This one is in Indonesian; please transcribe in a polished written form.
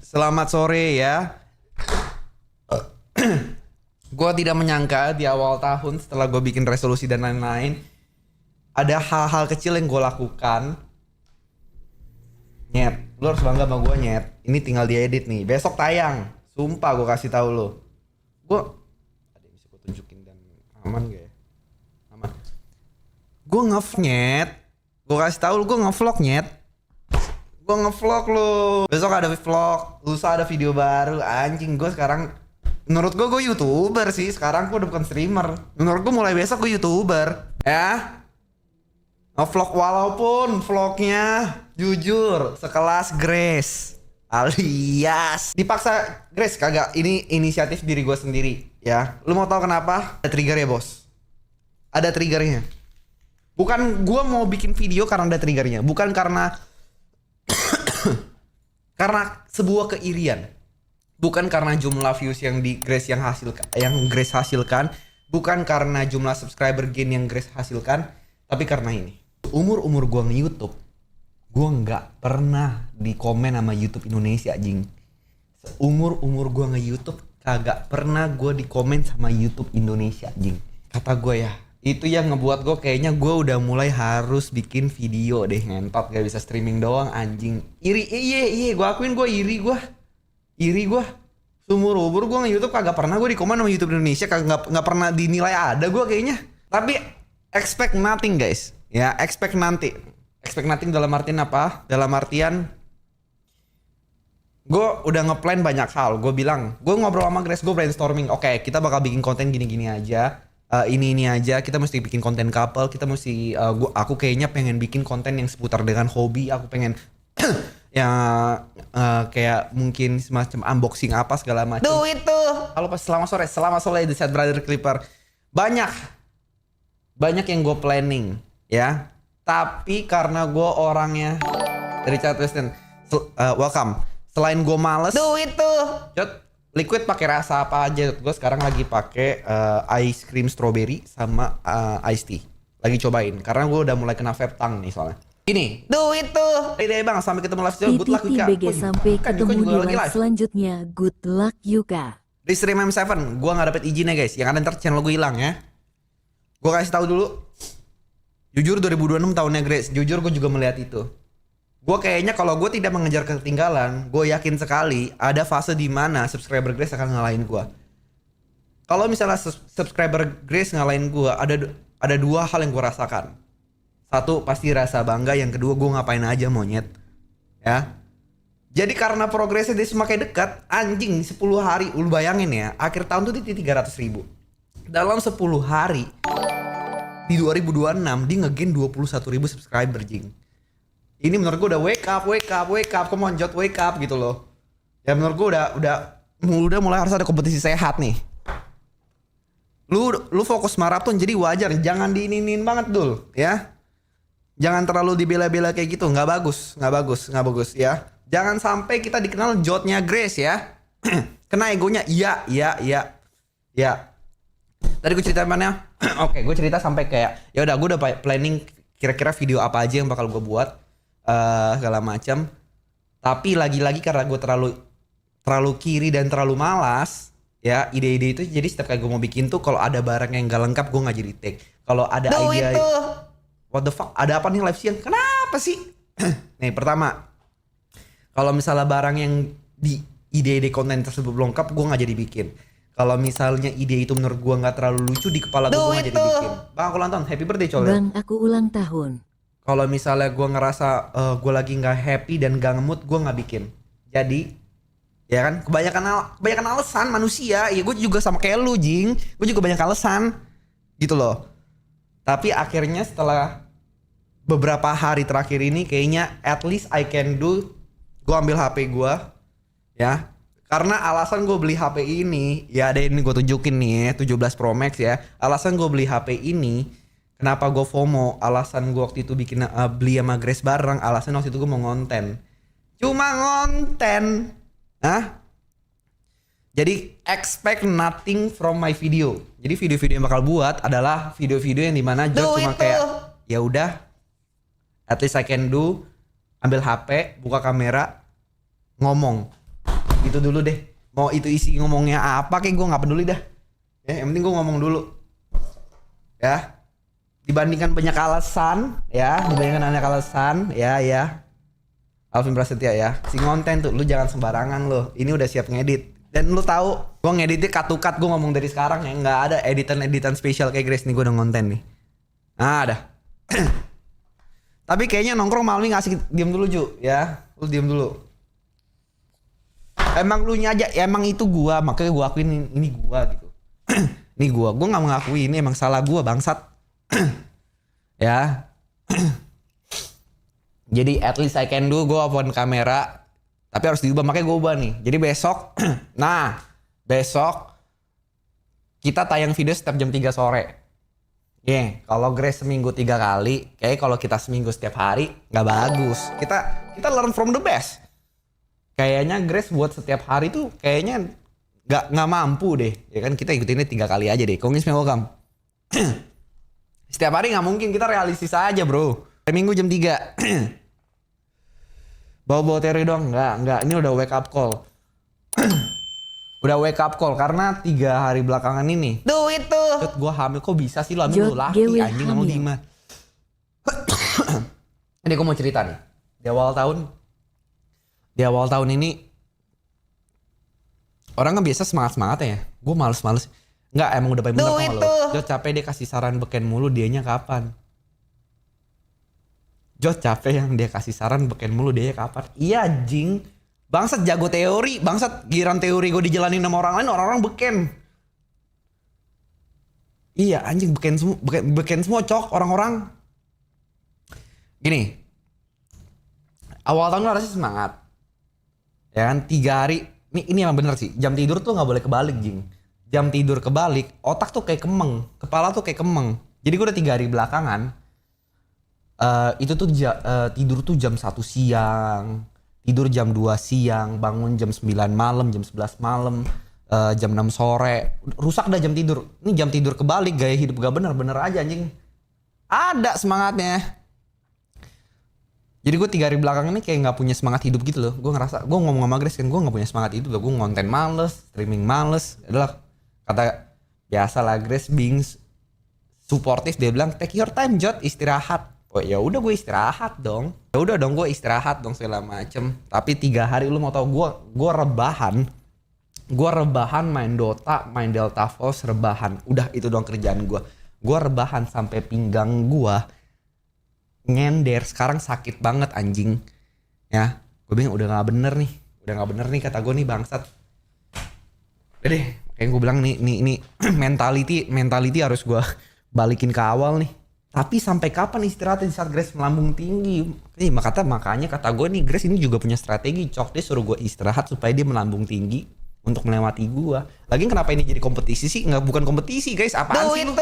Selamat sore ya. Gue tidak menyangka di awal tahun setelah gue bikin resolusi dan lain-lain, ada hal-hal kecil yang gue lakukan. Nyet, lu harus bangga sama gue nyet. Ini tinggal diedit nih. Besok tayang. Sumpah gue kasih tahu lo. Gue ada yang bisa gue tunjukin dan aman gak ya? Aman. Gue nyet. Gue kasih tahu lu gue ngevlog nyet. Gue ngevlog lo. Besok ada vlog. Lusa ada video baru. Anjing gue sekarang. Menurut gue YouTuber sih. Sekarang gue udah bukan streamer. Menurut gue mulai besok gue YouTuber. Ya. Nge-vlog walaupun vlognya jujur sekelas Grace. Alias dipaksa Grace kagak. Ini inisiatif diri gue sendiri. Ya. Lu mau tahu kenapa? Ada trigger ya bos. Ada triggernya. Bukan gue mau bikin video karena ada triggernya. Bukan karena sebuah keirian. Bukan karena jumlah views yang Grace hasilkan, bukan karena jumlah subscriber gain yang Grace hasilkan, tapi karena ini. Umur gua nge-YouTube, gua nggak pernah di komen sama YouTube Indonesia anjing. Umur gua nge-YouTube kagak pernah gua di komen sama YouTube Indonesia anjing. Kata gua ya, itu yang ngebuat gue kayaknya gue udah mulai harus bikin video deh. Ngentot gak bisa streaming doang anjing. Iri, iya gue akuin gue iri gue. Seumur gue nge-YouTube kagak pernah gue di komen sama YouTube Indonesia. Kagak nggak pernah dinilai ada gue kayaknya. Tapi expect nothing guys. Ya expect nothing dalam artian apa? Dalam artian gue udah ngeplan banyak hal. Gue bilang, gue ngobrol sama Grace, gue brainstorming. Oke, kita bakal bikin konten gini-gini aja. Ini aja, kita mesti bikin konten couple, kita mesti aku kayaknya pengen bikin konten yang seputar dengan hobi, aku pengen yang kayak mungkin semacam unboxing apa segala macam. Duh itu. Halo pas selamat sore The Sad Brother Clipper. Banyak yang gue planning ya. Tapi karena gue orangnya Richard Weston, welcome. Selain gue males. Duh itu. Liquid pakai rasa apa aja? Gue sekarang lagi pakai ice cream strawberry sama iced tea. Lagi cobain karena gue udah mulai kena vape tongue nih soalnya. Ini, duh itu. Deh bang, sampai ketemu live video. Good luck Yuka. Sampai ketemu di live selanjutnya. Good luck Yuka. Di stream M7, gue nggak dapet izinnya guys. Yang ada ntar channel gue hilang ya. Gue kasih tahu dulu. Jujur 2026 tahunnya Grace. Jujur gue juga melihat itu. Gue kayaknya kalau gue tidak mengejar ketinggalan, gue yakin sekali ada fase di mana subscriber Grace akan ngalahin gue. Kalau misalnya subscriber Grace ngalahin gue, ada dua hal yang gue rasakan. Satu pasti rasa bangga, yang kedua gue ngapain aja monyet. Ya. Jadi karena progresnya dia semakin dekat, anjing 10 hari, lu bayangin ya, akhir tahun tuh di 300.000. Dalam 10 hari di 2026 dia nge-gain 21.000 subscriber jing. Ini menurut gue udah wake up, come on Jot, wake up gitu loh. Ya menurut gue udah mulai harus ada kompetisi sehat nih. Lu fokus maraton jadi wajar, jangan diinin banget dul, ya. Jangan terlalu dibela-bela kayak gitu, nggak bagus ya. Jangan sampai kita dikenal Jotnya Grace ya. Kena egonya, iya. Tadi gue cerita mana? Oke, gue cerita sampai kayak ya udah gue udah planning kira-kira video apa aja yang bakal gue buat. Segala macam. Tapi lagi-lagi karena gue terlalu kiri dan terlalu malas, ya ide-ide itu jadi setiap kali gue mau bikin tuh kalau ada barang yang gak lengkap gue nggak jadi take. Kalau ada idea itu. What the fuck, ada apa nih live siang? Kenapa sih? Nih pertama, kalau misalnya barang yang di ide-ide konten tersebut belum lengkap, gue nggak jadi bikin. Kalau misalnya ide itu menurut gue nggak terlalu lucu di kepala gue nggak jadi bikin. Bang aku ulang tahun, happy birthday coy. Bang aku ulang tahun. Kalau misalnya gue ngerasa gue lagi nggak happy dan gak nge-mood, gue nggak bikin. Jadi, ya kan, kebanyakan alasan manusia. Ya gue juga sama kayak lu, jing. Gue juga banyak alasan, gitu loh. Tapi akhirnya setelah beberapa hari terakhir ini, kayaknya at least I can do. Gue ambil HP gue, ya. Karena alasan gue beli HP ini, ya ada ini gue tunjukin nih, 17 Pro Max ya. Alasan gue beli HP ini. Kenapa gue FOMO? Alasan gue waktu itu bikin beli sama Grace bareng. Alasan waktu itu gue mau ngonten. Cuma ngonten. Hah? Jadi expect nothing from my video. Jadi video-video yang bakal buat adalah video-video yang dimana Jot cuma kayak ya udah, at least I can do. Ambil HP, buka kamera, ngomong. Itu dulu deh. Mau itu isi ngomongnya apa kayak gue nggak peduli dah. Ya, yang penting gue ngomong dulu. Ya. Dibandingkan banyak alasan, ya, Alvin Prasetya ya. Si ngonten tuh lu jangan sembarangan lo. Ini udah siap ngedit. Dan lu tahu, gue ngeditnya cut-to-cut, gue ngomong dari sekarang ya, nggak ada editan spesial kayak Grace nih, gue udah ngonten nih. Nah, ada. Tapi kayaknya nongkrong malam ini ngasih diem dulu Ju, ya. Lu diem dulu. Emang lu aja, emang itu gua, makanya gua akuin ini gua gitu. Ini gua nggak mengakui ini emang salah gua bangsat. Ya. Jadi at least I can do, gua open kamera. Tapi harus diubah, makanya gua ubah nih. Jadi besok, besok kita tayang video setiap jam 3 sore. Kalau Grace seminggu 3 kali, kayak kalau kita seminggu setiap hari nggak bagus. Kita learn from the best. Kayaknya Grace buat setiap hari tuh kayaknya nggak mampu deh. Ya kan kita ikutinnya 3 kali aja deh. Kongis welcome. Setiap hari nggak mungkin, kita realistis aja bro. Hari Minggu jam 3. Bawa-bawa teori dong? Nggak. Ini udah wake up call. Udah wake up call karena 3 hari belakangan ini. Duit tuh. Jod, gue hamil kok bisa sih lu hamil lu laki anjing ngomong gimana? Ini gue mau cerita nih. Di awal tahun ini orang kan biasa semangat ya. Gue males. Nggak, emang udah paling bener kok lo. Jod capek dia kasih saran beken mulu, dianya kapan? Jod capek yang dia kasih saran beken mulu, dianya kapan? Iya anjing. Bangsat jago teori, bangsat giran teori gue dijalanin sama orang lain, orang-orang beken. Iya anjing beken semua cok orang-orang. Gini, awal tahun lu harusnya semangat. Ya kan 3 hari, ini emang bener sih, jam tidur tuh gak boleh kebalik jing. Jam tidur kebalik, otak tuh kayak kemeng, kepala tuh kayak kemeng. Jadi gue udah 3 hari belakangan, itu tuh tidur tuh jam 1 siang. Tidur jam 2 siang, bangun jam 9 malam, jam 11 malam, jam 6 sore. Rusak dah jam tidur. Ini jam tidur kebalik, gaya hidup gak bener aja anjing. Ada semangatnya. Jadi gue 3 hari belakang ini kayak gak punya semangat hidup gitu loh. Gue ngerasa, gue ngomong sama Grace kan, gue gak punya semangat hidup loh. Gue ngonten males, streaming males. Adalah kata biasa lah Grace being supportive. Dia bilang, take your time Jod, istirahat. Oh ya udah gue istirahat dong. Ya udah dong gue istirahat dong segala macem. Tapi 3 hari lu mau tau gue rebahan. Gue rebahan main Dota, main Delta Force, rebahan. Udah itu doang kerjaan gue. Gue rebahan sampai pinggang gue nyender. Sekarang sakit banget anjing. Ya, gue bilang udah gak bener nih kata gue nih bangsat. Udah deh, kayak gue bilang nih mentality harus gue balikin ke awal nih. Tapi sampai kapan istirahatnya di saat Grace melambung tinggi? Makanya kata gue nih, Grace ini juga punya strategi. Cok, dia suruh gue istirahat supaya dia melambung tinggi untuk melewati gue. Lagi kenapa ini jadi kompetisi sih? Bukan kompetisi guys, apaan sih lu?